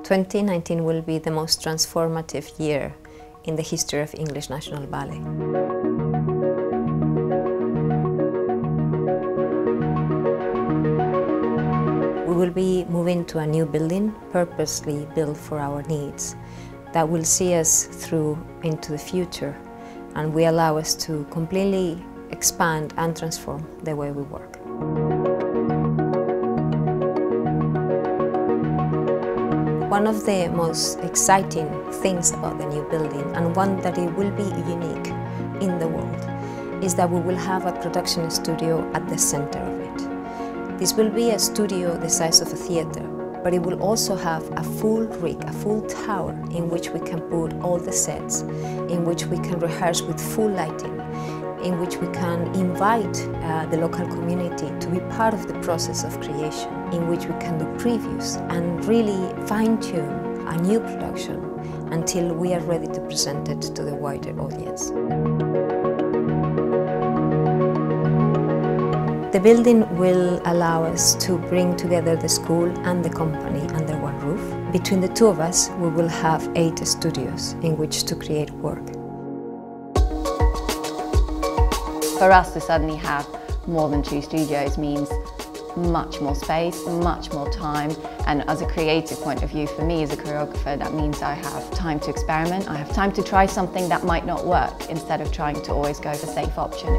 2019 will be the most transformative year in the history of English National Ballet. We will be moving to a new building, purposely built for our needs, that will see us through into the future and will allow us to completely expand and transform the way we work. One of the most exciting things about the new building, and one that it will be unique in the world, is that we will have a production studio at the center of it. This will be a studio the size of a theater, but it will also have a full rig, a full tower in which we can put all the sets, in which we can rehearse with full lighting, in which we can invite the local community to be part of the process of creation, in which we can do previews and really fine-tune a new production until we are ready to present it to the wider audience. The building will allow us to bring together the school and the company under one roof. Between the two of us, we will have 8 studios in which to create work. For us to suddenly have more than 2 studios means much more space, much more time, and as a creative point of view for me as a choreographer, that means I have time to experiment, I have time to try something that might not work instead of trying to always go for safe option.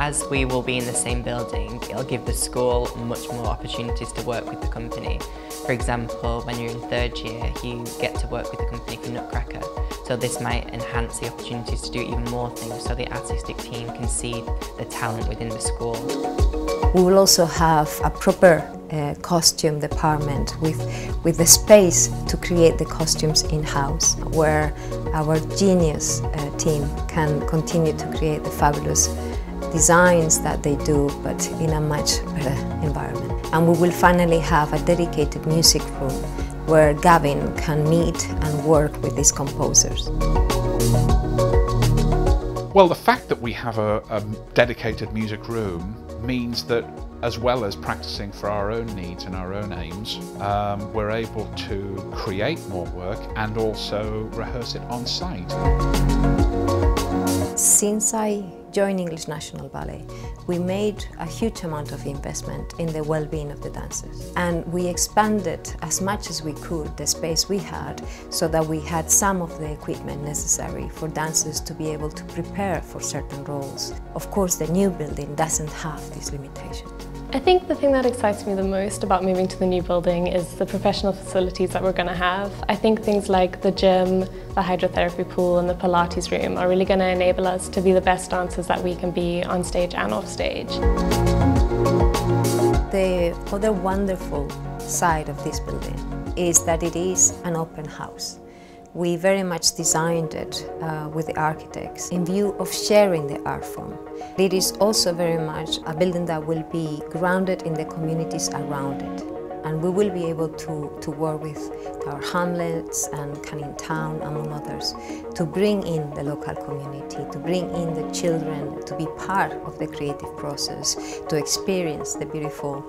As we will be in the same building, it'll give the school much more opportunities to work with the company. For example, when you're in 3rd year, you get to work with the company for Nutcracker. So this might enhance the opportunities to do even more things so the artistic team can see the talent within the school. We will also have a proper costume department with the space to create the costumes in-house, where our genius team can continue to create the fabulous designs that they do, but in a much better environment. And we will finally have a dedicated music room where Gavin can meet and work with these composers. Well, the fact that we have a dedicated music room means that, as well as practicing for our own needs and our own aims, we're able to create more work and also rehearse it on site. Since I joined English National Ballet, we made a huge amount of investment in the well-being of the dancers. And we expanded as much as we could the space we had so that we had some of the equipment necessary for dancers to be able to prepare for certain roles. Of course, the new building doesn't have this limitation. I think the thing that excites me the most about moving to the new building is the professional facilities that we're going to have. I think things like the gym, the hydrotherapy pool and the Pilates room are really going to enable us to be the best dancers that we can be on stage and off stage. The other wonderful side of this building is that it is an open house. We very much designed it with the architects in view of sharing the art form. It is also very much a building that will be grounded in the communities around it. And we will be able to work with our hamlets and Canning Town, among others, to bring in the local community, to bring in the children, to be part of the creative process, to experience the beautiful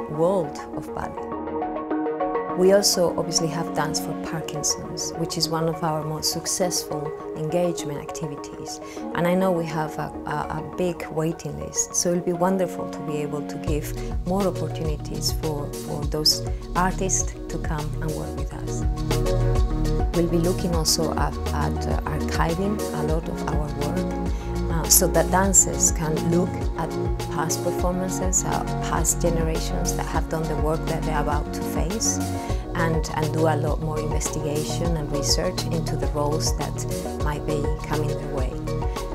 world of ballet. We also obviously have Dance for Parkinson's, which is one of our most successful engagement activities. And I know we have a big waiting list, so it'll be wonderful to be able to give more opportunities for those artists to come and work with us. We'll be looking also at archiving a lot of our work, so that dancers can look at past performances, past generations that have done the work that they're about to face, and do a lot more investigation and research into the roles that might be coming their way.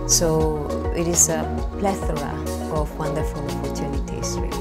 So it is a plethora of wonderful opportunities, really.